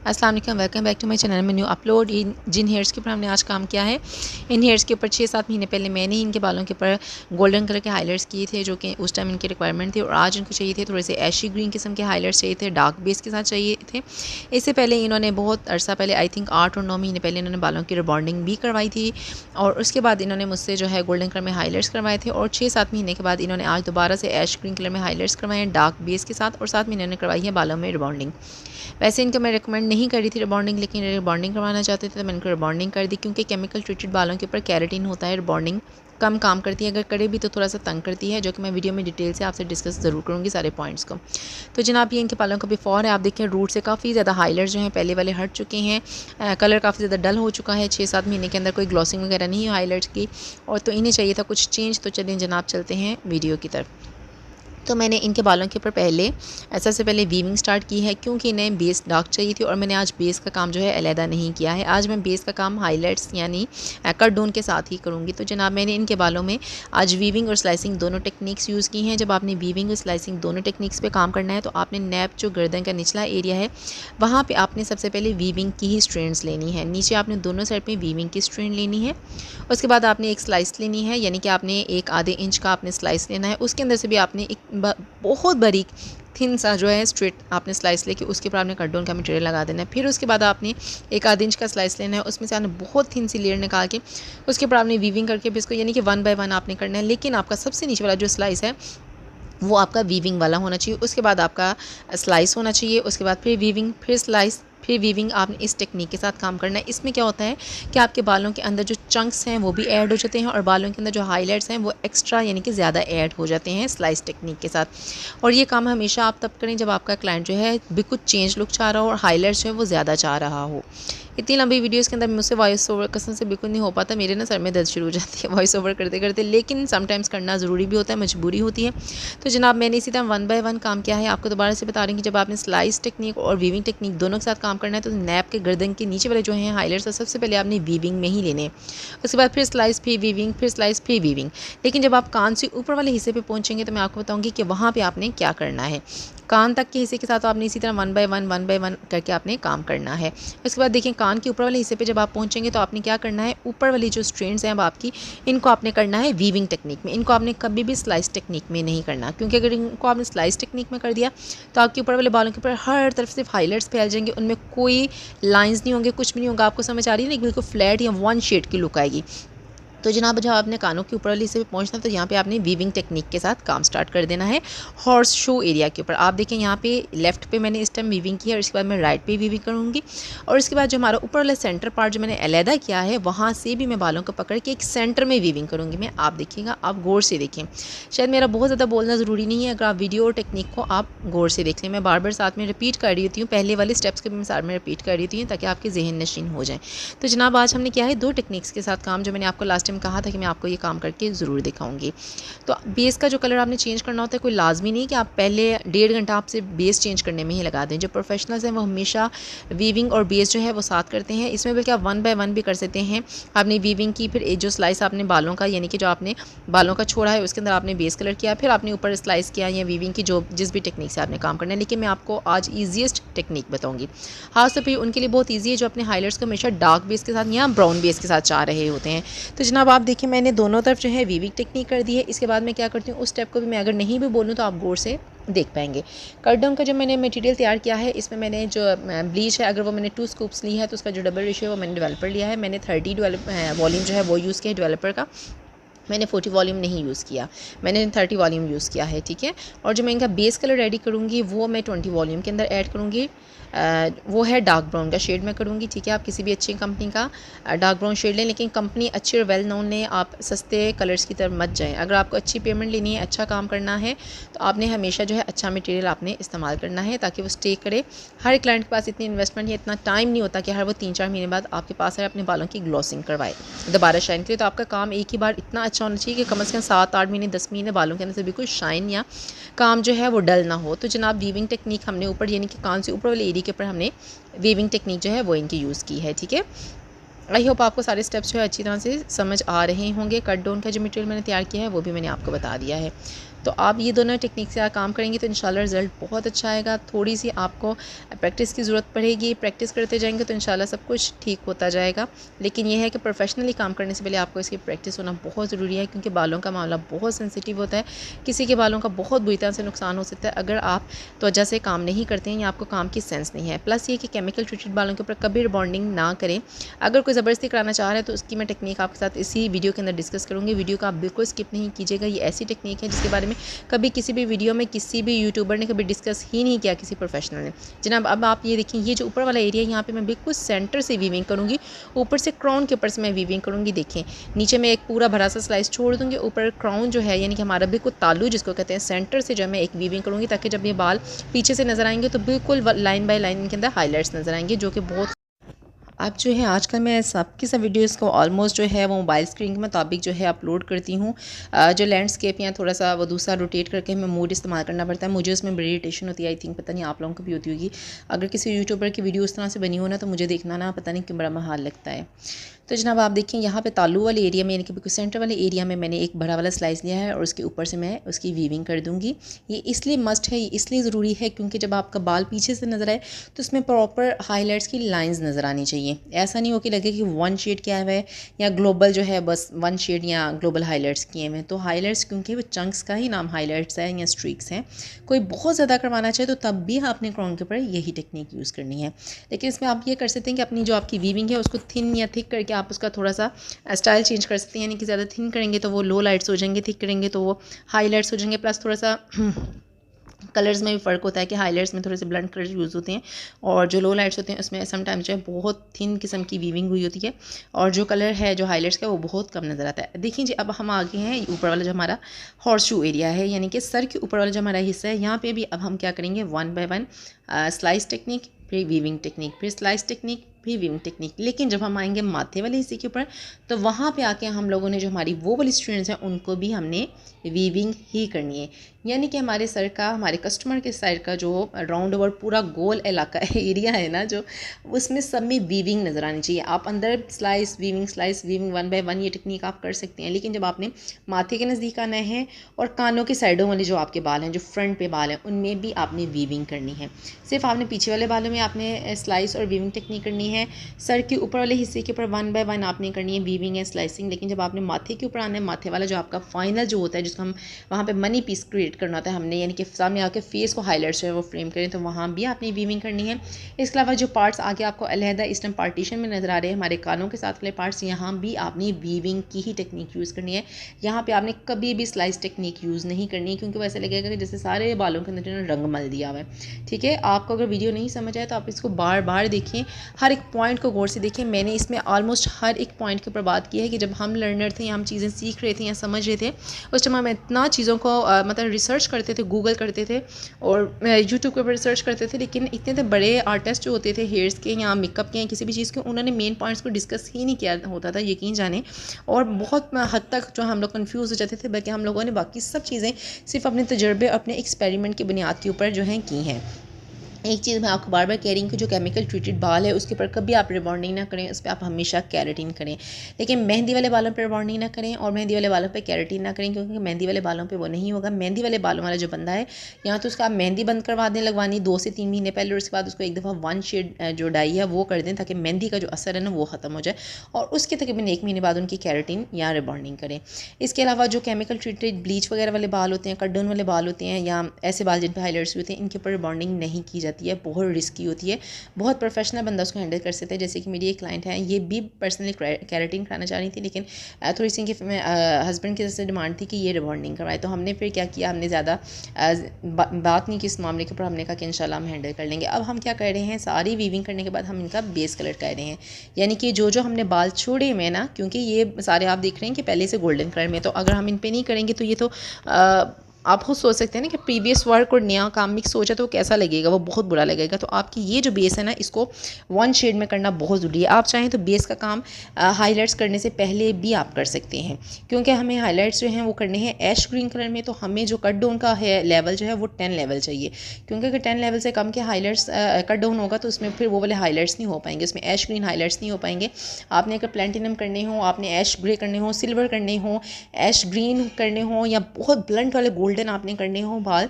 अस्सलाम वालेकुम, welcome back to my channel में न्यू अपलोड। जिन हेयर्स के ऊपर हमने आज काम किया है, इन हेयर्स के ऊपर 6-7 महीने पहले मैंने इनके बालों के ऊपर गोल्डन कलर के हाइलाइट्स किए थे, जो कि उस टाइम इनकी रिक्वायरमेंट थी। और आज इनको चाहिए थे थोड़े से ऐशी ग्रीन किस्म के हाइलाइट्स चाहिए थे, डार्क बेस के साथ चाहिए थे। इससे पहले इन्होंने बहुत अरसा पहले, आई थिंक 8 और 9 महीने पहले इन्होंने बालों की रिबॉन्डिंग भी करवाई थी। और उसके बाद इन्होंने मुझसे जो है गोल्डन कलर में हाइलाइट्स करवाए थे। और 6-7 महीने के बाद इन्होंने आज दोबारा से ऐश ग्रीन कलर में हाइलाइट्स करवाए हैं डार्क बेस के साथ, और साथ में इन्होंने करवाई है बालों में रिबॉन्डिंग। वैसे इनको मैं रिकमेंड नहीं कर रही थी रिबॉन्डिंग, लेकिन रिबॉन्डिंग करवाना चाहते थे तो मैंने इनको रिबॉन्डिंग कर दी, क्योंकि केमिकल ट्रीटेड बालों के ऊपर कैरेटिन होता है। रिबॉन्डिंग कम काम करती है, अगर करे भी तो थोड़ा सा तंग करती है, जो कि मैं वीडियो में डिटेल से आपसे डिस्कस ज़रूर करूँगी सारे पॉइंट्स को। तो जनाब ये इनके बालों का बिफोर है। आप देखें रूट से काफ़ी ज़्यादा हाइलाइट्स जो हैं पहले वाले हट चुके हैं, कलर काफ़ी ज़्यादा डल हो चुका है। 6-7 महीने के अंदर कोई ग्लॉसिंग वगैरह नहीं है हाइलाइट्स की, और तो इन्हें चाहिए था कुछ चेंज। तो चलिए जनाब चलते हैं वीडियो की तरफ। तो मैंने इनके बालों के ऊपर पहले सबसे पहले वीविंग स्टार्ट की है, क्योंकि इन्हें बेस डार्क चाहिए थी। और मैंने आज बेस का काम जो है अलहदा नहीं किया है, आज मैं बेस का काम हाइलाइट्स यानी कट डोन के साथ ही करूँगी। तो जनाब मैंने इनके बालों में आज वीविंग और स्लाइसिंग दोनों टेक्निक्स यूज़ की हैं। जब आपने वीविंग और स्लाइसिंग दोनों टेक्निक्स पे काम करना है, तो आपने नैप जो गर्दन का निचला एरिया है, वहाँ पर आपने सबसे पहले वीविंग की ही स्ट्रेंड्स लेनी है। नीचे आपने दोनों साइड पर वीविंग की स्ट्रेंड लेनी है। उसके बाद आपने एक स्लाइस लेनी है, यानी कि आपने एक आधे इंच का आपने स्लाइस लेना है। उसके अंदर से भी आपने एक बहुत बारीक थिन सा जो है स्ट्रेट आपने स्लाइस लेके उसके ऊपर आपने कट डोन का मटेरियल लगा देना है। फिर उसके बाद आपने एक आधे इंच का स्लाइस लेना है, उसमें से आपने बहुत थिन सी लेयर निकाल के उसके ऊपर आपने वीविंग करके भी इसको, यानी कि 1 बाय 1 आपने करना है। लेकिन आपका सबसे नीचे वाला जो स्लाइस है वो आपका वीविंग वाला होना चाहिए। उसके बाद आपका स्लाइस होना चाहिए, उसके बाद फिर वीविंग, फिर स्लाइस, फिर वीविंग। आपने इस टेक्निक के साथ काम करना है। इसमें क्या होता है कि आपके बालों के अंदर जो चंक्स हैं वो भी ऐड हो जाते हैं, और बालों के अंदर जो हाइलाइट्स हैं वो एक्स्ट्रा यानी कि ज़्यादा ऐड हो जाते हैं स्लाइस टेक्निक के साथ। और ये काम हमेशा आप तब करें जब आपका क्लाइंट जो है बिल्कुल चेंज लुक चाह रहा हो और हाइलाइट्स जो है वो ज़्यादा चाह रहा हो। इतनी लंबी वीडियोज़ के अंदर मुझसे वॉइस ओवर कसम से बिल्कुल नहीं हो पाता, मेरे ना सर में दर्द शुरू हो जाती है वॉइस ओवर करते करते, लेकिन समटाइम्स करना ज़रूरी भी होता है, मजबूरी होती है। तो जनाब मैंने इसी तरह 1 बाय 1 काम किया है। आपको दोबारा से बता रही हूँ कि जब आपने स्लाइस टेक्निक और वीविंग टेक्निक दोनों के साथ काम करना है, तो नैप के गर्दन के नीचे वाले जो हैं हाइलाइट्स, सबसे पहले आपने वीविंग में ही लेने हैं। उसके बाद फिर स्लाइस, फिर वीविंग, फिर स्लाइस, फिर वीविंग। लेकिन जब आप कान से ऊपर वाले हिस्से पे पहुँचेंगे तो मैं आपको बताऊँगी कि वहाँ पर आपने क्या करना है। कान तक के हिस्से के साथ आपने इसी तरह 1 बाय 1 करके आपने काम करना है। उसके बाद देखिए कान के ऊपर वाले हिस्से पे जब आप पहुंचेंगे तो आपने क्या करना है, ऊपर वाली जो स्ट्रेंड्स हैं अब आपकी, इनको आपने करना है वीविंग टेक्निक में। इनको आपने कभी भी स्लाइस टेक्निक में नहीं करना, क्योंकि अगर इनको आपने स्लाइस टेक्निक में कर दिया तो आपके ऊपर वाले बालों के ऊपर हर तरफ से हाइलाइट्स फैल जाएंगे, उनमें कोई लाइन्स नहीं होंगे, कुछ भी नहीं होगा। आपको समझ आ रही है ना, बिल्कुल फ्लैट या 1 शेड की लुक आएगी। तो जनाब जब आपने कानों के ऊपर वाली हिस्से पे पहुंचना है, तो यहाँ पे आपने वीविंग टेक्निक के साथ काम स्टार्ट कर देना है हॉर्स शू एरिया के ऊपर। आप देखें यहाँ पे लेफ्ट पे मैंने इस टाइम वीविंग की है, और इसके बाद मैं राइट पे वीविंग करूँगी। और इसके बाद जो हमारा ऊपर वाला सेंटर पार्ट जो मैंने अलहदा किया है, वहाँ से भी मैं बालों को पकड़ के एक सेंटर में वीविंग करूँगी मैं। आप देखिएगा, आप गौर से देखें। शायद मेरा बहुत ज़्यादा बोलना ज़रूरी नहीं है, अगर आप वीडियो और टेक्निक को आप गौर से देख लें। मैं बार बार साथ में रिपीट कर रही होती हूँ, पहले वाले स्टेप्स के भी मैं साथ में रिपीट कर रही होती हूँ, ताकि आपके जहन नशीन हो जाए। तो जनाब आज हमने किया है 2 टेक्निक्स के साथ काम, जो मैंने आपको लास्ट टाइम कहा था कि मैं आपको ये काम करके ज़रूर दिखाऊंगी। तो बेस का जो कलर आपने चेंज करना होता है, कोई लाजमी नहीं कि आप पहले 1.5 घंटा आपसे बेस चेंज करने में ही लगा दें। जो प्रोफेशनल्स हैं वो हमेशा वीविंग और बेस जो है वो साथ करते हैं। इसमें बल्कि आप 1 बाय 1 भी कर सकते हैं। आपने वीविंग की, फिर जो स्लाइस आपने बालों का, यानी कि जो आपने बालों का छोड़ा है उसके अंदर आपने बेस कलर किया, फिर आपने ऊपर स्लाइस किया, या वीविंग की जो जिस भी टेक्निक से आपने काम करना है। लेकिन मैं आपको आज ईजीएस्ट टेक्निक बताऊँगी, खासतौर पर उनके लिए बहुत ईजी है जो अपने हाइलाइट्स को हमेशा डार्क बेस के साथ या ब्राउन बेस के साथ चाह रहे होते हैं। तो जनाब आप देखिए मैंने दोनों तरफ जो है वीविंग टेक्निक कर दी है। इसके बाद मैं क्या करती हूँ, उस स्टेप को भी मैं अगर नहीं भी बोलूँ तो आप गौर से देख पाएंगे। कट डाउन का जो मैंने मटेरियल तैयार किया है, इसमें मैंने जो ब्लीच है, अगर वो मैंने 2 स्कूप्स ली है, तो उसका जो डबल रेशियो है वो मैंने डेवलपर लिया है। मैंने 30 वॉल्यूम जो है वो यूज़ किया है डेवलपर का, मैंने 40 वॉल्यूम नहीं यूज़ किया, मैंने 30 वॉल्यूम यूज़ किया है, ठीक है। और जो मैं इनका बेस कलर रेडी करूँगी वो मैं 20 वॉल्यूम के अंदर ऐड करूँगी। वो है डार्क ब्राउन का शेड मैं करूँगी, ठीक है। आप किसी भी अच्छी कंपनी का डार्क ब्राउन शेड लें, लेकिन कंपनी अच्छी और वेल नोन लें, आप सस्ते कलर्स की तरफ मत जाएं। अगर आपको अच्छी पेमेंट लेनी है, अच्छा काम करना है, तो आपने हमेशा जो है अच्छा मटेरियल आपने इस्तेमाल करना है, ताकि वो स्टे करे। हर क्लाइंट के पास इतनी इन्वेस्टमेंट या इतना टाइम नहीं होता कि हर वो 3-4 महीने बाद आपके पास है अपने बालों की ग्लॉसिंग करवाए दोबारा शाइन के लिए। तो आपका काम एक ही बार इतना अच्छा होना चाहिए कि कम से कम 7-8 महीने 10 महीने बालों के अंदर से बिल्कुल शाइन या काम जो है वो डल ना हो। तो जनाब वीविंग टेक्निक हमने ऊपर, यानी कि कान से ऊपर वाले एरिया के ऊपर हमने वीविंग टेक्निक जो है वो इनकी यूज़ की है, ठीक है। आई होप आपको सारे स्टेप्स जो है अच्छी तरह से समझ आ रहे होंगे। कट डाउन का जो मटेरियल मैंने तैयार किया है वो भी मैंने आपको बता दिया है। तो आप ये दोनों टेक्निक से काम करेंगे तो इंशाल्लाह रिज़ल्ट बहुत अच्छा आएगा। थोड़ी सी आपको प्रैक्टिस की ज़रूरत पड़ेगी, प्रैक्टिस करते जाएंगे तो इंशाल्लाह सब कुछ ठीक होता जाएगा। लेकिन यह है कि प्रोफेशनली काम करने से पहले आपको इसकी प्रैक्टिस होना बहुत ज़रूरी है, क्योंकि बालों का मामला बहुत सेंसिटिव होता है। किसी के बालों का बहुत बुरी तरह से नुकसान हो सकता है अगर आप त्वचा से काम नहीं करते हैं या आपको काम की सेंस नहीं है। प्लस ये कि केमिकल ट्रीटेड बालों के ऊपर कभी रिबॉन्डिंग ना करें। अगर कोई ज़बरदस्ती कराना चाह रहा है तो उसकी मैं टेक्निक आपके साथ इसी वीडियो के अंदर डिस्कस करूँगी। वीडियो का आप बिल्कुल स्किप नहीं कीजिएगा। ये ऐसी टेक्निक है जिसके बारे में कभी किसी भी वीडियो में किसी भी यूट्यूबर ने कभी डिस्कस ही नहीं किया, किसी प्रोफेशनल ने। जनाब अब आप ये देखें, ये जो ऊपर वाला एरिया है यहाँ पे मैं बिल्कुल सेंटर से वीविंग करूँगी, ऊपर से क्राउन के ऊपर से मैं वीविंग करूँगी। देखें नीचे मैं एक पूरा भरा सा स्लाइस छोड़ दूँगी, ऊपर क्राउन जो है यानी कि हमारा बिल्कुल तालू जिसको कहते हैं, सेंटर से जो है मैं एक वीविंग करूँगी, ताकि जब ये बाल पीछे से नज़र आएंगे तो बिल्कुल लाइन बाय लाइन इनके अंदर हाईलाइट्स नज़र आएंगे, जो कि बहुत अब जो है आजकल मैं सबकी सब वीडियोस को ऑलमोस्ट जो है वो मोबाइल स्क्रीन के मुताबिक जो है अपलोड करती हूँ। जो लैंडस्केप या थोड़ा सा वो दूसरा रोटेट करके हमें मोड इस्तेमाल करना पड़ता है। मुझे उसमें बड़ी इरिटेशन होती है, आई थिंक पता नहीं आप लोगों को भी होती होगी। अगर किसी यूट्यूबर की वीडियो उस तरह से बनी हो ना तो मुझे देखना ना पता नहीं क्यों बड़ा महाल लगता है। तो जनाब आप देखें यहाँ पे तालू वाले एरिया में यानी कि बिल्कुल सेंटर वाले एरिया में मैंने एक बड़ा वाला स्लाइस लिया है और उसके ऊपर से मैं उसकी वीविंग कर दूँगी। ये इसलिए मस्ट है, इसलिए ज़रूरी है क्योंकि जब आपका बाल पीछे से नज़र आए तो उसमें प्रॉपर हाईलाइट्स की लाइंस नज़र आनी चाहिए। ऐसा नहीं हो कि लगे कि वन शेड किया हुआ है या ग्लोबल जो है बस वन शेड या ग्लोबल हाईलाइट्स किए हुए हैं। तो हाईलाइट्स क्योंकि वो चंक्स का ही नाम हाईलाइट्स है या स्ट्रीक्स हैं, कोई बहुत ज़्यादा करवाना चाहे तो तब भी आपने क्राउन के ऊपर यही टेक्निक यूज़ करनी है। लेकिन इसमें आप ये कर सकते हैं कि अपनी जो आपकी वीविंग है उसको थिन या थिक करके आप उसका थोड़ा सा स्टाइल चेंज कर सकते हैं। यानी कि ज़्यादा थिन करेंगे तो वो लो लाइट्स हो जाएंगे, थिक करेंगे तो वो हाई लाइट्स हो जाएंगे। प्लस थोड़ा सा कलर्स में भी फ़र्क होता है कि हाईलाइट्स में थोड़े से ब्लंट कलर यूज़ होते हैं और जो लो लाइट्स होते हैं उसमें समटाइम्स जो है बहुत थिन किस्म की वीविंग हुई होती है और जो कलर है जो हाईलाइट्स का वो बहुत कम नज़र आता है। देखिए जी अब हम आगे हैं ऊपर वाला जो हमारा हॉर्स शू एरिया है, यानी कि सर के ऊपर वाला जो हमारा हिस्सा है, यहाँ पे भी अब हम क्या करेंगे, one by one slice technique, फिर वीविंग टेक्निक, फिर स्लाइस टेक्निक, फिर वीविंग टेक्निक। लेकिन जब हम आएंगे माथे वाले हिस्से के ऊपर तो वहाँ पे आके हम लोगों ने जो हमारी वो वाली स्टूडेंट्स हैं उनको भी हमने वीविंग ही करनी है। यानी कि हमारे सर का, हमारे कस्टमर के साइड का जो राउंड ओवर पूरा गोल इलाका एरिया है ना, जो उसमें सब में वीविंग नज़र आनी चाहिए। आप अंदर slice weaving one by one ये टेक्निक आप कर सकते हैं, लेकिन जब आपने माथे के नज़दीक आना है और कानों के साइडों वाले जो आपके बाल हैं, जो फ्रंट पे बाल हैं, उनमें भी आपने वीविंग करनी है। सिर्फ आपने पीछे वाले बालों में आपने स्लाइस और वीविंग टेक्निक करनी है। सर के ऊपर वाले हिस्से के ऊपर वन बाय वन आपने करनी है वीविंग या स्लाइसिंग। लेकिन जब आपने माथे के ऊपर आना है, माथे वाला जो आपका फाइनल जो होता है जिसको हम वहाँ पे मनी पीस क्रिएट करना होता है हमने, यानी कि सामने आके फेस को हाईलाइट्स जो है वो फ्रेम करें, तो वहाँ भी आपने वीविंग करनी है। इसके अलावा जो पार्ट्स आगे आपको अलहदा इस टाइम पार्टीशन में नज़र आ रहे हैं, हमारे कानों के साथ वाले पार्ट्स, यहाँ भी आपने वीविंग की ही टेक्निक यूज़ करनी है। यहाँ पे आपने कभी भी स्लाइस टेक्निक यूज़ नहीं करनी है, क्योंकि वैसे लगेगा कि जैसे सारे बालों के अंदर रंग मल दिया हुआ है। ठीक है, आपको अगर वीडियो नहीं समझ आए तो आप इसको बार बार देखें, हर एक पॉइंट को गौर से देखें। मैंने इसमें ऑलमोस्ट हर एक पॉइंट के ऊपर बात की है कि जब हम लर्नर थे या हम चीज़ें सीख रहे थे या समझ रहे थे, उस टाइम हम इतना चीज़ों को मतलब रिसर्च करते थे, गूगल करते थे और यूट्यूब के ऊपर रिसर्च करते थे। लेकिन इतने तो बड़े आर्टिस्ट जो होते थे हेयर्स के या मेकअप के या किसी भी चीज़ के, उन्होंने मेन पॉइंट्स को डिस्कस ही नहीं किया होता था, यकीन जाने। और बहुत हद तक जो हम लोग कन्फ्यूज़ हो जाते थे, बल्कि हम लोगों ने बाकी सब चीज़ें सिर्फ अपने तजर्बे, अपने एक्सपेरिमेंट की बुनियाद के ऊपर जो हैं की हैं। एक चीज़ मैं आपको बार बार कह रही हूँ कि जो केमिकल ट्रीटेड बाल है उसके ऊपर कभी आप रिबॉन्डिंग ना करें, उस पर आप हमेशा कैरेटिन करें। लेकिन मेहंदी वाले बालों पर रिबॉन्डिंग ना करें और मेहंदी वाले बालों पे कैरेटिन ना करें, क्योंकि मेहंदी वाले बालों पे वो नहीं होगा। मेहंदी वाले बालों वाला जो बंदा है, यहाँ तो उसका आप मेहंदी बंद करवा दें लगवानी 2 से 3 महीने पहले, और उसके बाद उसको एक दफ़ा वन शेड जो डाई है वो कर दें, ताकि मेहंदी का जो असर है ना वो ख़त्म हो जाए, और उसके तकरीबन 1 महीने बाद उनकी कैरेटिन या रिबॉन्डिंग करें। इसके अलावा जो केमिकल ट्रीटेड ब्लीच वगैरह वाले बाल होते हैं, कट डाउन वाले बाल होते हैं, या ऐसे बाल जिन पर हाईलाइट्स होते हैं, इनके ऊपर रिबॉन्डिंग नहीं की जाती है। बहुत रिस्की होती है, बहुत प्रोफेशनल बंदा उसको हैंडल कर सकते हैं। जैसे कि मेरी एक क्लाइंट है, ये भी पर्सनली कैरेटिन कराना चाह रही थी, लेकिन थोड़ी सी हस्बैंड की तरफ से डिमांड थी कि ये रिबॉन्डिंग करवाए। तो हमने फिर क्या किया, हमने ज़्यादा बात नहीं की इस मामले के ऊपर। हमने कहा कि इंशाल्लाह हम हैंडल कर लेंगे। अब हम क्या कर रहे हैं, सारी वीविंग करने के बाद हम इनका बेस कलर कर रहे हैं, यानी कि जो जो हमने बाल छोड़े हुए ना, क्योंकि ये सारे आप देख रहे हैं कि पहले से गोल्डन कलर में, तो अगर हम इन पर नहीं करेंगे तो ये तो आप खुद सोच सकते हैं ना कि प्रीवियस वर्क और नया काम मिक्स हो जाए तो कैसा लगेगा, वो बहुत बुरा लगेगा। तो आपकी ये जो बेस है ना, इसको वन शेड में करना बहुत ज़रूरी है। आप चाहें तो बेस का काम हाइलाइट्स करने से पहले भी आप कर सकते हैं, क्योंकि हमें हाइलाइट्स जो हैं वो करने हैं ऐश ग्रीन कलर में। तो हमें जो कट डाउन का है लेवल जो है वो 10 लेवल चाहिए, क्योंकि अगर 10 लेवल से कम के हाइलाइट्स कट डाउन होगा तो उसमें फिर वो वाले हाइलाइट्स नहीं हो पाएंगे, उसमें ऐश ग्रीन हाइलाइट्स नहीं हो पाएंगे। आपने अगर प्लेटिनम करने हो, आपने ऐश ग्रे करने हो, सिल्वर करने हो, ऐश ग्रीन करने हो, या बहुत ब्लंट वाले गोल्डन गोल्डन आपने करने हो बाल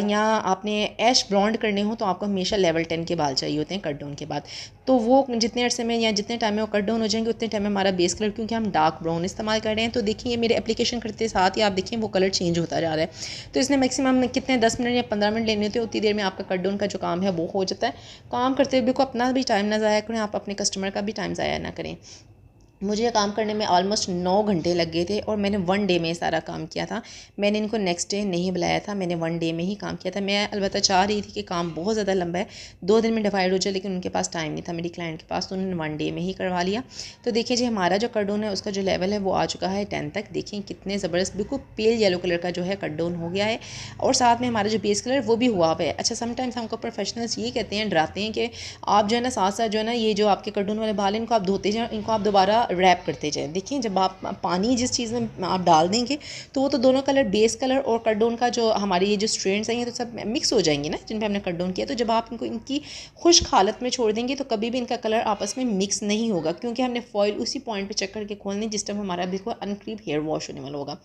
या आपने ऐश ब्लॉन्ड करने हो तो आपको हमेशा लेवल 10 के बाल चाहिए होते हैं कट डाउन के बाद। तो वो जितने अरसे में या जितने टाइम में वो कट डाउन हो जाएंगे उतने टाइम में हमारा बेस कलर, क्योंकि हम डार्क ब्राउन इस्तेमाल कर रहे हैं, तो देखिए मेरे एप्लीकेशन करते साथ ही आप देखिए वो कलर चेंज होता जा रहा है। तो इसने मैक्सिमम कितने 10 मिनट या 15 मिनट लेने होते हैं, उतनी देर में आपका कट डाउन का जो काम है वो हो जाता है। काम करते हुए बिल्कुल अपना भी टाइम ना ज़ाया करें, आप अपने कस्टमर का भी टाइम ज़ाया ना करें। मुझे ये काम करने में ऑलमोस्ट 9 घंटे लग गए थे और मैंने 1 डे में सारा काम किया था। मैंने इनको नेक्स्ट डे नहीं बुलाया था, मैंने 1 डे में ही काम किया था। मैं अलबत्ता चाह रही थी कि काम बहुत ज़्यादा लंबा है, 2 दिन में डिवाइड हो जाए, लेकिन उनके पास टाइम नहीं था मेरी क्लाइंट के पास, तो उन्होंने 1 डे में ही करवा लिया। तो देखिए जी हमारा जो कट डाउन है उसका जो लेवल है वो आ चुका है 10 तक। देखिए कितने ज़बरदस्त बिल्कुल पेल येलो कलर का जो है कट डाउन हो गया है और साथ में हमारा जो बेस कलर वो भी हुआ हुआ है। अच्छा, समटाइम्स हमको प्रोफेशनल्स ये कहते हैं, डराते हैं कि आप जो है ना साथ साथ जो है ना ये जो आपके कट डाउन वाले बाल हैं इनको आप धोते जाएँ, इनको आप दोबारा रैप करते जाएँ। देखिए जब आप पानी जिस चीज़ में आप डाल देंगे तो वो तो दोनों कलर बेस कलर और कट डाउन का जो हमारे ये जो स्ट्रेंड्स हैं ये तो सब मिक्स हो जाएंगे ना जिन पे हमने कट डाउन किया। तो जब आप इनको इनकी खुश्क हालत में छोड़ देंगे तो कभी भी इनका कलर आपस में मिक्स नहीं होगा, क्योंकि हमने फॉइल उसी पॉइंट पे चेक करके खोलने जिस टाइम हमारा बिल्कुल अनकरीब हेयर वॉश होने वाला होगा।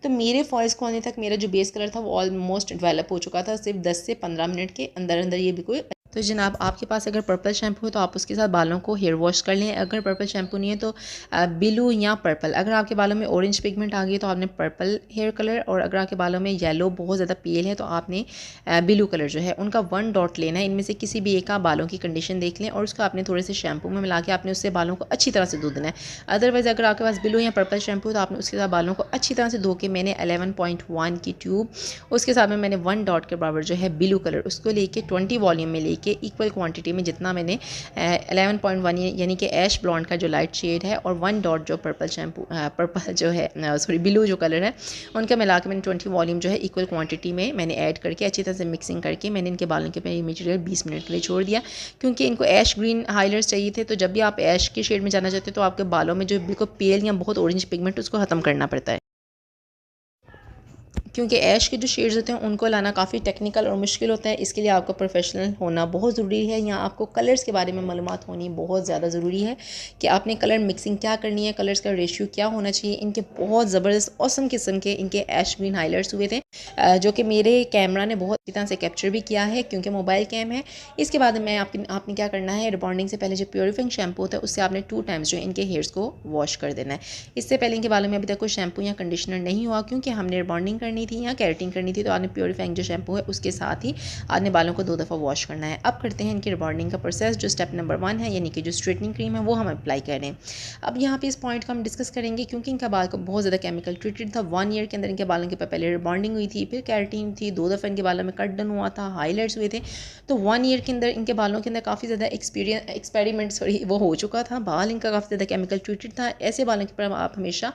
तो मेरे फॉइल्स खोलने तक मेरा जो बेस कलर था वो ऑलमोस्ट डेवलप हो चुका था, सिर्फ 10 से 15 मिनट के अंदर अंदर ये बिल्कुल। तो जनाब आपके पास अगर पर्पल शैम्पू है तो आप उसके साथ बालों को हेयर वॉश कर लें। अगर पर्पल शैम्पू नहीं है तो ब्लू या पर्पल। अगर आपके बालों में ऑरेंज पिगमेंट आ गई तो आपने पर्पल हेयर कलर, और अगर आपके बालों में येलो बहुत ज़्यादा पेल है तो आपने ब्लू कलर जो है उनका 1 डॉट लेना है। इनमें से किसी भी एक का बालों की कंडीशन देख लें और उसको आपने थोड़े से शैम्पू में मिला के आपने उससे बालों को अच्छी तरह से धो देना है। अदरवाइज़ अगर आपके पास ब्लू या पर्पल शैम्पू तो आपने उसके साथ बालों को अच्छी तरह से धो के, मैंने 11.1 की ट्यूब, उसके साथ में मैंने 1 डॉट के बराबर जो है ब्लू कलर उसको लेके 20 वॉल्यूम में लेके इक्वल क्वांटिटी में जितना मैंने 11.1 यानी कि ऐश ब्लॉन्ड का जो लाइट शेड है और 1 डॉट जो पर्पल शैम्पू पर्पल जो है सॉरी ब्लू जो कलर है उनका मिला के मैंने 20 वॉल्यूम जो है इक्वल क्वांटिटी में मैंने ऐड करके अच्छी तरह से मिक्सिंग करके मैंने इनके बालों के ये मटेरियल 20 मिनट के लिए छोड़ दिया, क्योंकि इनको ऐश ग्रीन हाइलाइटर्स चाहिए थे। तो जब भी आप ऐश के शेड में जाना चाहते हो तो आपके बालों में जो बिल्कुल पेल या बहुत ऑरेंज पिगमेंट उसको ख़त्म करना पड़ता है, क्योंकि ऐश के जो शेड्स होते हैं उनको लाना काफ़ी टेक्निकल और मुश्किल होता है। इसके लिए आपको प्रोफेशनल होना बहुत ज़रूरी है, या आपको कलर्स के बारे में मालूमात होनी बहुत ज़्यादा ज़रूरी है कि आपने कलर मिक्सिंग क्या करनी है, कलर्स का रेशियो क्या होना चाहिए। इनके बहुत ज़बरदस्त औसम किस्म के इनके ऐश ग्रीन हाइलाइट्स हुए थे, जो कि मेरे कैमरा ने बहुत अच्छी तरह से कैप्चर भी किया है क्योंकि मोबाइल कैम है। इसके बाद में आपने क्या करना है, रिबॉन्डिंग से पहले जो प्योरीफाइंग शैम्पू होता है उससे आपने 2 टाइम्स जो इनके हेयर्स को वॉश कर देना है। इससे पहले इनके बालों में अभी तक कोई शैम्पू या कंडीशनर नहीं हुआ, क्योंकि हमने रिबॉन्डिंग करनी थी या कैरेटिन करनी थी, तो आपने प्योरीफाइंग जो शैम्पू है उसके साथ ही आपने बालों को 2 दफ़ा वॉश करना है। अब करते हैं इनकी रिबॉन्डिंग का प्रोसेस, जो स्टेप नंबर 1 है, यानी कि जो स्ट्रेटनिंग क्रीम है वो हम अप्लाई कर रहे हैं। अब यहाँ पे इस पॉइंट का हम डिस्कस करेंगे, क्योंकि इनका बाल को बहुत ज़्यादा केमिकल ट्रीटेड था। 1 ईयर के अंदर इनके बालों के पहले रिबॉन्डिंग हुई थी, फिर कैरेटिन थी, 2 दफ़ा इनके बालों में कट डन हुआ था, हाईलाइट्स हुए थे। तो 1 ईयर के अंदर इनके बालों के अंदर काफ़ी ज़्यादा एक्सपेरिमेंट वो हो चुका था, बाल इनका काफ़ी ज़्यादा केमिकल ट्रीटेड था। ऐसे बालों के ऊपर आप हमेशा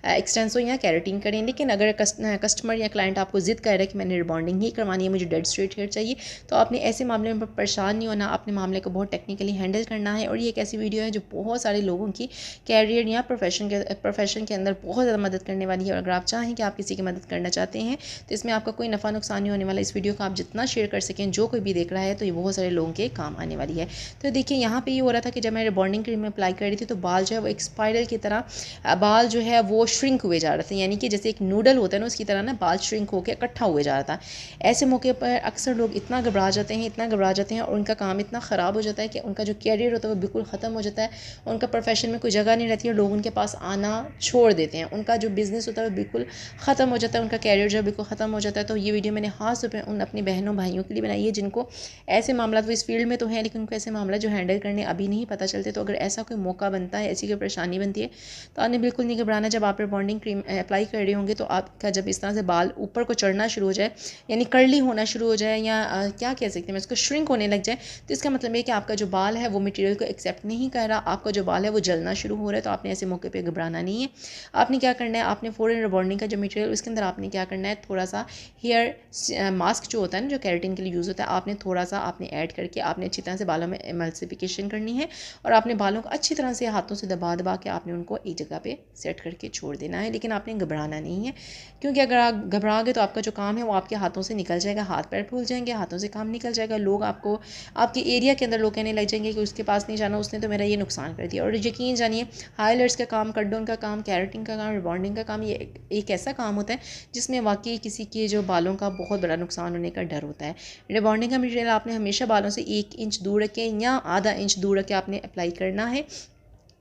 एक्सटेंसो या कैरेटिन करें। लेकिन अगर कस्टमर या क्लाइंट आपको जिद कर रहा है कि मैंने रिबॉन्डिंग ही करवानी है, मुझे डेड स्ट्रेट हेयर चाहिए, तो आपने ऐसे मामले में परेशान नहीं होना, अपने मामले को बहुत टेक्निकली हैंडल करना है। और ये एक ऐसी वीडियो है जो बहुत सारे लोगों की कैरियर या प्रोफेशन के अंदर बहुत ज़्यादा मदद करने वाली है। और अगर आप चाहें कि आप किसी की मदद करना चाहते हैं तो इसमें आपका कोई नफ़ा नुकसान नहीं होने वाला। इस वीडियो को आप जितना शेयर कर सकें, जो कोई भी देख रहा है, तो ये बहुत सारे लोगों के काम आने वाली है। तो देखिए यहाँ पे ये हो रहा था कि जब मैं रिबॉन्डिंग क्रीम में अप्लाई कर रही थी तो बाल जो है वो एक स्पाइरल की तरह बाल जो है वो श्रिंक हुए जा रहे थे, यानी कि जैसे एक नूडल होता है ना उसकी तरह ना बाल श्रिंक होकर इकट्ठा हुए जा रहा था। ऐसे मौके पर अक्सर लोग इतना घबरा जाते हैं और उनका काम इतना ख़राब हो जाता है कि उनका जो कैरियर होता है वो बिल्कुल ख़त्म हो जाता है, उनका प्रोफेशन में कोई जगह नहीं रहती है, लोग उनके पास आना छोड़ देते हैं, उनका जो बिज़नेस होता है वो बिल्कुल ख़त्म हो जाता है, उनका कैरियर जो बिल्कुल ख़त्म हो जाता है। तो ये वीडियो मैंने खास तौर पर उन अपनी बहनों भाइयों के लिए बनाई है जिनको ऐसे मामला, वो इस फील्ड में तो हैं लेकिन उनको ऐसे मामला जो हैंडल करने अभी नहीं पता चलते। तो अगर ऐसा कोई मौका बनता है, ऐसी कोई परेशानी बनती है, तो आपने बिल्कुल नहीं घबराना। जब आप रिबॉन्डिंग क्रीम अप्लाई कर रहे होंगे तो आपका जब इस तरह से बाल ऊपर को चढ़ना शुरू हो जाए, यानी कर्ली होना शुरू हो जाए, या क्या कह सकते हैं इसको, श्रिंक होने लग जाए, तो इसका मतलब है कि आपका जो बाल है वो मटेरियल को एक्सेप्ट नहीं कर रहा, आपका जो बाल है वो जलना शुरू हो रहा है। तो आपने ऐसे मौके पे घबराना नहीं है। आपने क्या करना है, आपने फ़ौरन रिबॉन्डिंग का जो मटेरियल उसके अंदर आपने क्या करना है, थोड़ा सा हेयर मास्क जो होता है ना, जो कैरेटिन के लिए यूज़ होता है, आपने थोड़ा सा आपने ऐड करके आपने अच्छी तरह से बालों में एमल्सिफिकेशन करनी है और आपने बालों को अच्छी तरह से हाथों से दबा दबा के आपने उनको एक जगह पे सेट करके छोड़ देना है। लेकिन आपने घबराना नहीं है, क्योंकि अगर आप घबरा गए तो आपका जो काम है वो आपके हाथों से निकल जाएगा, हाथ पैर फूल जाएंगे, हाथों से काम निकल जाएगा, लोग आपको आपके एरिया के अंदर लोग कहने लग जाएंगे कि उसके पास नहीं जाना, उसने तो मेरा ये नुकसान कर दिया। और यकीन जानिए हाइलाइट्स का काम, कट डाउन का काम, कैरेटिन का काम, रिबॉन्डिंग का काम, ये एक ऐसा काम होता है जिसमें वाकई किसी के जो बालों का बहुत बड़ा नुकसान होने का डर होता है। रिबॉन्डिंग का मटेरियल आपने हमेशा बालों से 1 इंच दूर रख के या आधा इंच दूर रख के आपने अप्लाई करना है,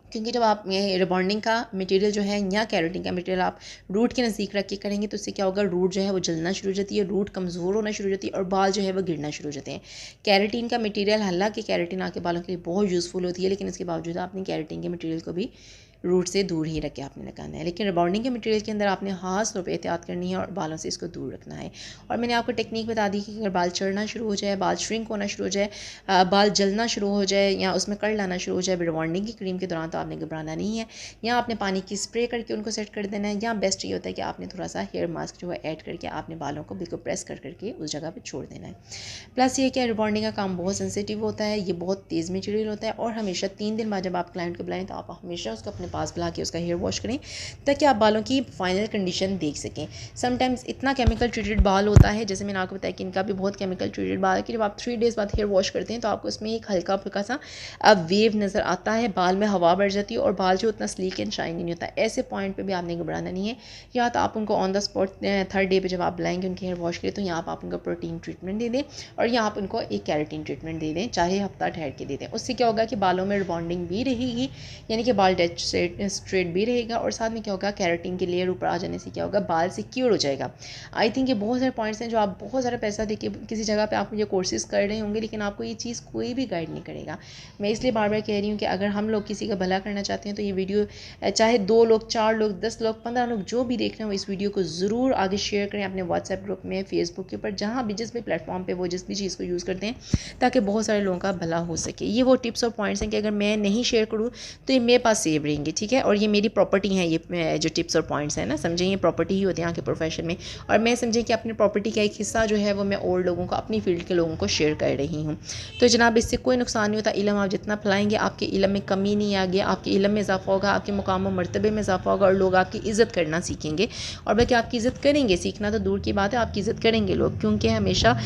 क्योंकि जब आप ये रिबॉन्डिंग का मटेरियल जो है या कैरेटिन का मटेरियल आप रूट के नज़दीक रख के करेंगे तो उससे क्या होगा, रूट जो है वो जलना शुरू हो जाती है, रूट कमज़ोर होना शुरू हो जाती है और बाल जो है वो गिरना शुरू हो जाते हैं। कैरेटिन का मटेरियल, हालांकि कैरेटिन आपके बालों के लिए बहुत यूज़फुल होती है, लेकिन इसके बावजूद आपने कैरेटिन के मटेरियल को भी रूट से दूर ही रख के आपने लगाना है। लेकिन रिबॉन्डिंग के मटेरियल के अंदर आपने खास तौर पे एहतियात करनी है और बालों से इसको दूर रखना है। और मैंने आपको टेक्निक बता दी कि अगर बाल चढ़ना शुरू हो जाए, बाल श्रिंक होना शुरू हो जाए, बाल जलना शुरू हो जाए या उसमें कड़ लाना शुरू हो जाए रिबॉन्डिंग की क्रीम के दौरान, तो आपने घबराना नहीं है, या आपने पानी की स्प्रे करके उनको सेट कर देना है, या बेस्ट ये होता है कि आपने थोड़ा सा हेयर मास्क जो है ऐड करके आपने बालों को बिल्कुल प्रेस कर करके उस जगह पर छोड़ देना है। प्लस ये क्या, रिबॉन्डिंग का काम बहुत सेंसिटिव होता है, ये बहुत तेज़ मटेरियल होता है और हमेशा 3 दिन बाद जब आप क्लाइंट को बुलाएं तो आप हमेशा उसको अपने पास बुला के उसका वॉश करें ताकि आप बालों की फाइनल कंडीशन देख सकें। समटाइम्स इतना केमिकल ट्रीटेड बाल होता है, जैसे मैंने आपको बताया कि इनका भी बहुत केमिकल ट्रीटेड बाल है, कि जब आप 3 डेज़ बाद हेयर वॉश करते हैं तो आपको इसमें एक हल्का फुल्का सा वेव नज़र आता है, बाल में हवा बढ़ जाती है और बाल जो उतना स्लीक एंड शाइनी नहीं होता। ऐसे पॉइंट पर भी आपने घबराना नहीं है। या तो आप उनको on the spot 3rd day पर जब आप बुलाएंगे उनके हेयर वॉश के लिए, तो यहाँ आप उनको प्रोटीन ट्रीटमेंट दे दें और यहाँ आप उनको एक कैरेटिन ट्रीटमेंट दे दें, चाहे हफ्ता ठहर के दे दें। उससे क्या होगा कि बालों में रिबॉन्डिंग भी रहेगी, यानी कि बाल डेड स्ट्रेट भी रहेगा, और साथ में क्या होगा, कैरेटिन की लेयर ऊपर आ जाने से क्या होगा, बाल सिक्योर हो जाएगा। आई थिंक ये बहुत सारे पॉइंट्स हैं जो आप बहुत सारा पैसा देके किसी जगह पे आप ये कोर्सेज कर रहे होंगे, लेकिन आपको ये चीज़ कोई भी गाइड नहीं करेगा। मैं इसलिए बार बार कह रही हूँ कि अगर हम लोग किसी का भला करना चाहते हैं तो ये वीडियो चाहे 2 लोग, 4 लोग, 10 लोग, 15 लोग जो भी देख रहे हो, इस वीडियो को ज़रूर आगे शेयर करें अपने व्हाट्सएप ग्रुप में, फेसबुक के ऊपर, जहाँ भी जिस भी प्लेटफॉर्म पर वो जिस भी चीज़ को यूज़ करते हैं, ताकि बहुत सारे लोगों का भला हो सके। ये वो टिप्स और पॉइंट्स हैं कि अगर मैं नहीं शेयर करूँ तो ये मेरे पास सेव रहेंगे, ठीक है। और ये मेरी प्रॉपर्टी है, ये जो टिप्स और पॉइंट्स हैं ना, समझें ये प्रॉपर्टी ही होती है यहाँ के प्रोफेशन में, और मैं समझें कि अपनी प्रॉपर्टी का एक हिस्सा जो है वो मैं और लोगों को, अपनी फील्ड के लोगों को शेयर कर रही हूँ। तो जनाब इससे कोई नुकसान नहीं होता। इल्म आप जितना फैलाएंगे आपके इल्म में कमी नहीं आएगी, आपके इल्म में इजाफा होगा, आपके मुकाम मरतबे में इजाफा होगा और लोग आपकी इज़्ज़त करना सीखेंगे, और बल्कि आपकी इज़्ज़त करेंगे। सीखना तो दूर की बात है, आपकी इज़्ज़त करेंगे लोग, क्योंकि हमेशा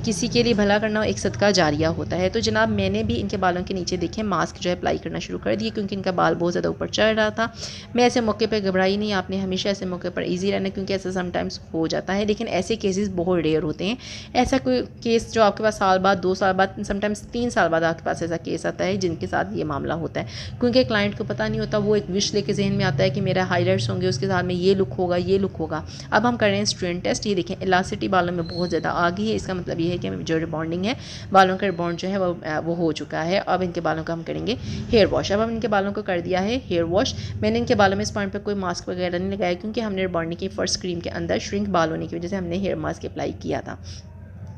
किसी के लिए भला करना एक सदका जारिया होता है। तो जनाब मैंने भी इनके बालों के नीचे देखें मास्क जो है अप्लाई करना शुरू कर दिए, क्योंकि इनका बाल बहुत ज़्यादा ऊपर चढ़ रहा था। मैं ऐसे मौके पर घबराई नहीं, आपने हमेशा ऐसे मौके पर इजी रहना, क्योंकि ऐसा समटाइम्स हो जाता है, लेकिन ऐसे केसेस बहुत रेयर होते हैं। ऐसा कोई केस जो आपके पास साल बाद, 2 साल बाद, समटाइम्स 3 साल बाद आपके पास ऐसा केस आता है जिनके साथ ये मामला होता है, क्योंकि क्लाइंट को पता नहीं होता, वो एक विश लेके जहन में आता है कि मेरा हाइलाइट्स होंगे, उसके साथ में ये लुक होगा, ये लुक होगा। अब हम कर रहे हैं स्ट्रेन टेस्ट। ये देखें इलास्टिसिटी बालों में बहुत ज़्यादा आ गई है, इसका मतलब ये है कि जो रिबॉन्डिंग है, बालों का रिबॉन्ड जो है वो हो चुका है। अब इनके बालों का हम करेंगे हेयर वॉश। अब हम इनके बालों को कर दिया है हेयर वॉश। मैंने इनके बालों में इस पॉइंट पर कोई मास्क वगैरह नहीं लगाया, क्योंकि हमने रिबॉन्डिंग की फर्स्ट क्रीम के अंदर श्रिंक बाल होने की वजह से हमने हेयर मास्क अप्लाई किया था।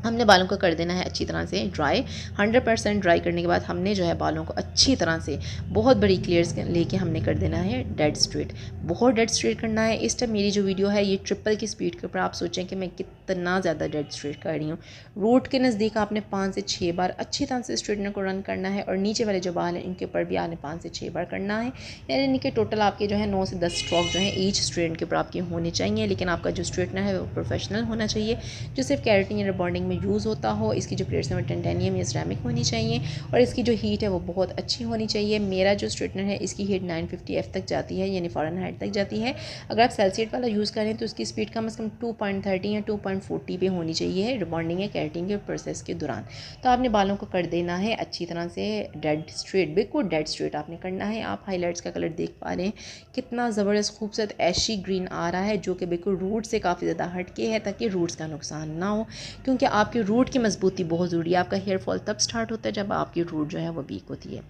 हमने बालों को कर देना है अच्छी तरह से ड्राई। 100% ड्राई करने के बाद हमने जो है बालों को अच्छी तरह से बहुत बड़ी क्लियर्स लेके हमने कर देना है डेड स्ट्रेट। बहुत डेड स्ट्रेट करना है। इस टाइम मेरी जो वीडियो है ये ट्रिपल की स्पीड के ऊपर, आप सोचें कि मैं कितना ज़्यादा डेड स्ट्रेट कर रही हूँ। रूट के नज़दीक आपने 5 से 6 बार अच्छी तरह से स्ट्रेटनर को रन करना है, और नीचे वाले जो बाल हैं इनके ऊपर भी आपने 5 से 6 बार करना है। यानी कि टोटल आपके जो है 9 से 10 स्ट्रोक जो है ईच स्ट्रेट के ऊपर आपके होने चाहिए। लेकिन आपका जो स्ट्रेटनर है वो प्रोफेशनल होना चाहिए, जो सिर्फ कैरेटिन या रिबॉन्डिंग में यूज़ होता हो। इसकी जो प्लेट्स हैं वो टिटेनियम या सिरेमिक होनी चाहिए, और इसकी जो हीट है वो बहुत अच्छी होनी चाहिए। मेरा जो स्ट्रेटनर है इसकी हीट 950F तक जाती है, यानी फ़ारेनहाइट तक जाती है। अगर आप सेल्सियस वाला यूज़ करें तो उसकी स्पीड कम से कम 2.30 या 2.40 पे होनी चाहिए रिबॉन्डिंग या कैरेटिन के प्रोसेस के दौरान। तो आपने बालों को कर देना है अच्छी तरह से डेड स्ट्रेट, बिल्कुल डेड स्ट्रेट आपने करना है। आप हाईलाइट्स का कलर देख पा रहे हैं कितना ज़बरदस्त खूबसूरत ऐशी ग्रीन आ रहा है, जो कि बिल्कुल रूट से काफ़ी ज़्यादा हट के है, ताकि रूट्स का नुकसान ना हो, क्योंकि आपकी रूट की मजबूती बहुत ज़रूरी है। आपका हेयर फॉल तब स्टार्ट होता है जब आपकी रूट जो है वो वीक होती है।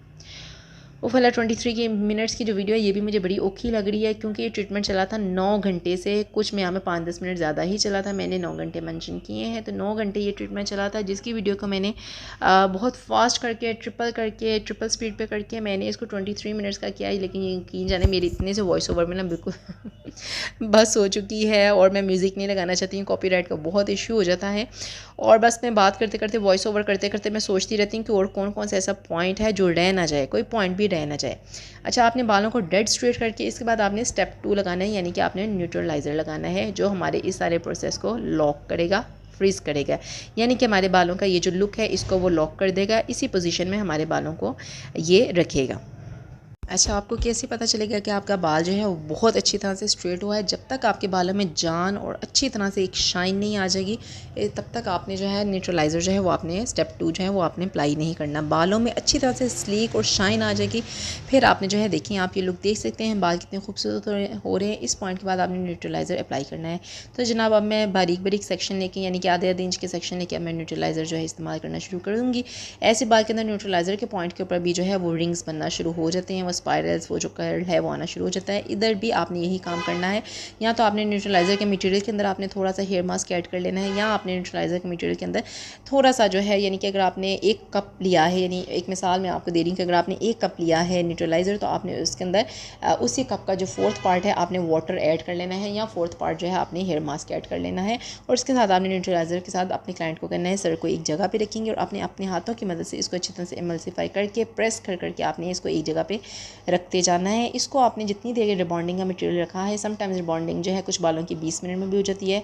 वो फला 23 मिनट्स की जो वीडियो है ये भी मुझे बड़ी औखी लग रही है, क्योंकि ये ट्रीटमेंट चला था 9 घंटे से, कुछ में यहाँ में 5-10 मिनट ज़्यादा ही चला था। मैंने 9 घंटे मेंशन किए हैं, तो 9 घंटे ये ट्रीटमेंट चला था, जिसकी वीडियो को मैंने बहुत फास्ट करके ट्रिपल स्पीड पे करके मैंने इसको 23 मिनट्स का किया है। लेकिन ये यकीन जाने मेरी इतने से वॉइस ओवर में ना बिल्कुल बस हो चुकी है और मैं म्यूज़िक नहीं लगाना चाहती हूँ, कॉपीराइट का बहुत इशू हो जाता है। और बस मैं बात करते करते, वॉइस ओवर करते करते मैं सोचती रहती हूँ कि और कौन कौन सा ऐसा पॉइंट है जो रह ना जाए, कोई पॉइंट भी रह ना जाए। अच्छा, आपने बालों को डेड स्ट्रेट करके इसके बाद आपने स्टेप 2 लगाना है, यानी कि आपने न्यूट्रलाइज़र लगाना है जो हमारे इस सारे प्रोसेस को लॉक करेगा, फ्रीज़ करेगा। यानी कि हमारे बालों का ये जो लुक है इसको वो लॉक कर देगा, इसी पोजीशन में हमारे बालों को ये रखेगा। अच्छा, आपको कैसे पता चलेगा कि आपका बाल जो है वो बहुत अच्छी तरह से स्ट्रेट हुआ है? जब तक आपके बालों में जान और अच्छी तरह से एक शाइन नहीं आ जाएगी, तब तक आपने जो है न्यूट्रलाइज़र जो है वो आपने स्टेप 2 जो है वो आपने अप्लाई नहीं करना। बालों में अच्छी तरह से स्लीक और शाइन आ जाएगी, फिर आपने जो है, देखिए आप ये लुक देख सकते हैं बाल कितने खूबसूरत हो रहे हैं। इस पॉइंट के बाद आपने न्यूट्रलाइज़र अप्लाई करना है। तो जनाब, अब मैं बारीक बारीक सेक्शन लेके, यानी कि आधे इंच के सेक्शन लेके अब मैं न्यूट्रलाइज़र जो है इस्तेमाल करना शुरू कर दूँगी। ऐसे बाल के अंदर न्यूट्रलाइज़र के पॉइंट के ऊपर भी जो है वो रिंग्स बनना शुरू हो जाते हैं, वो स्पाइरल्स, वो जो कर्ल है वो आना शुरू हो जाता है। इधर भी आपने यही काम करना है। या तो आपने न्यूट्रलाइज़र के मटेरियल के अंदर आपने थोड़ा सा हेयर मास्क ऐड कर लेना है, या आपने न्यूट्रलाइज़र के मटेरियल के अंदर थोड़ा सा जो है, यानी कि अगर आपने 1 कप लिया है, यानी एक मिसाल मैं आपको दे रही हूँ कि अगर आपने 1 कप लिया है न्यूट्रलाइज़र, तो आपने उसके अंदर उसी कप का जो 4th पार्ट है आपने वाटर ऐड कर लेना है, या 4th पार्ट जो है आपने हेयर मास्क ऐड कर लेना है। और उसके साथ आपने न्यूट्रलाइज़र के साथ अपने क्लाइंट को करना है, सर को एक जगह पे रखेंगे और अपने अपने हाथों की मदद से इसको अच्छी तरह से एमल्सिफाई करके, प्रेस कर करके आपने इसको एक जगह पे रखते जाना है। इसको आपने जितनी देर रिबॉन्डिंग का मटेरियल रखा है, समटाइम्स रिबॉन्डिंग जो है कुछ बालों की 20 मिनट में भी हो जाती है,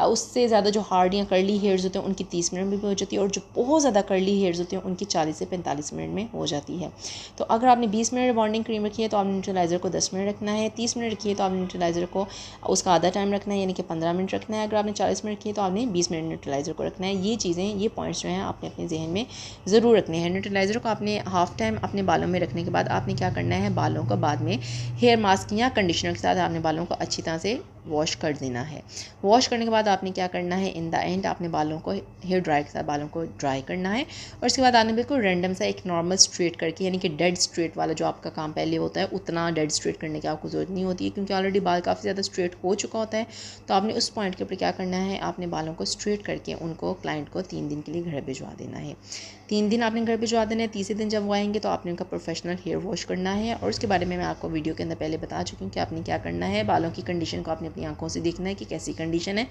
उससे ज़्यादा जो हार्ड या कर्ली हेयर्स होते हैं उनकी 30 मिनट में भी हो जाती है, और जो बहुत ज़्यादा कर्ली हेयर्स होते हैं उनकी 40 से 45 मिनट में हो जाती है। तो अगर आपने 20 मिनट रिबॉन्डिंग क्रीम रखी है तो आपने न्यूट्रलाइज़र को 10 मिनट रखना है, 30 मिनट रखी है तो आपने न्यूट्रलाइज़र को उसका आधा टाइम रखना है, यानी कि 15 मिनट रखना है। अगर आपने 40 मिनट रखी है तो आपने 20 मिनट न्यूट्रलाइज़र को रखना है। ये चीज़ें, ये पॉइंट्स जो हैं आपने अपने जहन में ज़रूर रखने हैं। न्यूट्रलाइज़र को आपने हाफ टाइम अपने बालों में रखने के बाद आपने क्या करना है, बालों को बाद में हेयर मास्क या कंडीशनर के साथ आपने बालों को अच्छी तरह से वॉश कर देना है। वॉश करने के बाद आपने क्या करना है, इन द एंड आपने बालों को हेयर ड्रायर के साथ बालों को ड्राई करना है, और उसके बाद आपने बिल्कुल रैंडम सा एक नॉर्मल स्ट्रेट करके, यानी कि डेड स्ट्रेट वाला जो आपका काम पहले होता है उतना डेड स्ट्रेट करने की आपको ज़रूरत नहीं होती है, क्योंकि ऑलरेडी बाल काफ़ी ज़्यादा स्ट्रेट हो चुका होता है। तो आपने उस पॉइंट के ऊपर क्या करना है, आपने बालों को स्ट्रेट करके उनको क्लाइंट को 3 दिन के लिए घर भिजवा देना है। 3 दिन आपने घर भिजवा देना है। तीसरे दिन जब वो आएंगे तो आपने उनका प्रोफेशनल हेयर वॉश करना है, और उसके बारे में मैं आपको वीडियो के अंदर पहले बता चुकी हूँ कि आपने क्या करना है। बालों की कंडीशन को आपने अपनी आंखों से देखना है कि कैसी कंडीशन है।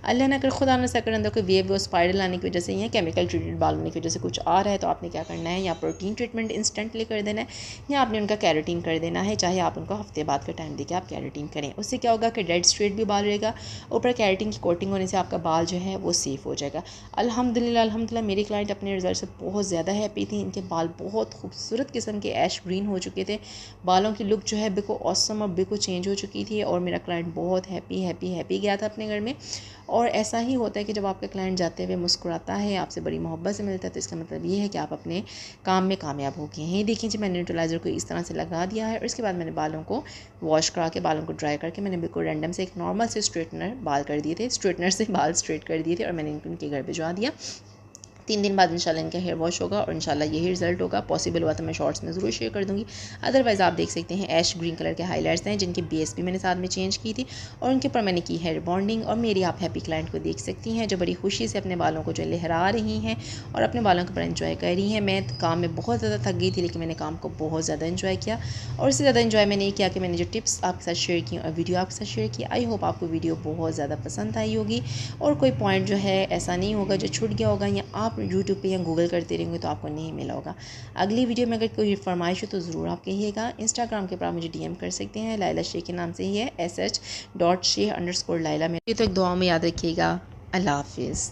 अल्लाह ना कर खुदा न सकर अंदर कोई वेव स्पाइरल आने की वजह से या केमिकल ट्रीटेड बाल होने की वजह से कुछ आ रहा है, तो आपने क्या करना है, या प्रोटीन ट्रीटमेंट इंस्टेंटली कर देना है, या आपने उनका कैरेटीन कर देना है। चाहे आप उनको हफ्ते बाद का टाइम देके आप कैरेटीन करें, उससे क्या होगा कि डेड स्ट्रेट भी बाल रहेगा, ऊपर कैरेटीन की कोटिंग होने से आपका बाल जो है वो सेफ़ हो जाएगा। अल्हम्दुलिल्लाह मेरी क्लाइंट अपने रिजल्ट से बहुत ज़्यादा हैप्पी थी। इनके बाल बहुत खूबसूरत किस्म के ऐश ग्रीन हो चुके थे, बालों की लुक जो है बिल्कुल ऑसम और बिल्कुल चेंज हो चुकी थी, और मेरा क्लाइंट बहुत हैप्पी गया था अपने घर में। और ऐसा ही होता है कि जब आपका क्लाइंट जाते हुए मुस्कुराता है, आपसे बड़ी मोहब्बत से मिलता है, तो इसका मतलब ये है कि आप अपने काम में कामयाब हो गए हैं। देखिए जी, मैंने न्यूट्रलाइज़र को इस तरह से लगा दिया है, और इसके बाद मैंने बालों को वॉश करा के, बालों को ड्राई करके मैंने बिल्कुल रैंडम से एक नॉर्मल से स्ट्रेटनर बाल कर दिए थे, स्ट्रेटनर से बाल स्ट्रेट कर दिए थे, और मैंने इनके घर भिजवा दिया। 3 दिन बाद इंशाल्लाह इनका हेयर वॉश होगा, और इंशाल्लाह यही रिजल्ट होगा। पॉसिबल हुआ तो मैं शॉर्ट्स में ज़रूर शेयर कर दूँगी। अदरवाइज़ आप देख सकते हैं ऐश ग्रीन कलर के हाइलाइट्स हैं, जिनकी बेस भी मैंने साथ में चेंज की थी, और उनके ऊपर मैंने की हेयर बॉन्डिंग। और मेरी आप हैप्पी क्लाइंट को देख सकती हैं जो बड़ी खुशी से अपने बालों को जो लहरा रही हैं और अपने बालों के ऊपर एंजॉय कर रही हैं। मैं काम में बहुत ज़्यादा थक गई थी, लेकिन मैंने काम को बहुत ज़्यादा एंजॉय किया, और इससे ज़्यादा एंजॉय मैंने ये किया कि मैंने जो टिप्स आपके साथ शेयर की और वीडियो आपके साथ शेयर की, आई होप आपको वीडियो बहुत ज़्यादा पसंद आई होगी, और कोई पॉइंट जो है ऐसा नहीं होगा जो छूट गया होगा, या आप यूट्यूब पर या गूगल करते रहेंगे तो आपको नहीं मिला होगा। अगली वीडियो में अगर कोई फरमाइश हो तो ज़रूर आप कहिएगा। इंस्टाग्राम के ऊपर आप मुझे DM कर सकते हैं, लाइला शेख के नाम से ही है, sh.sheikh_laila। मेरी तो एक दुआ में याद रखिएगा। अल्लाह हाफिज़।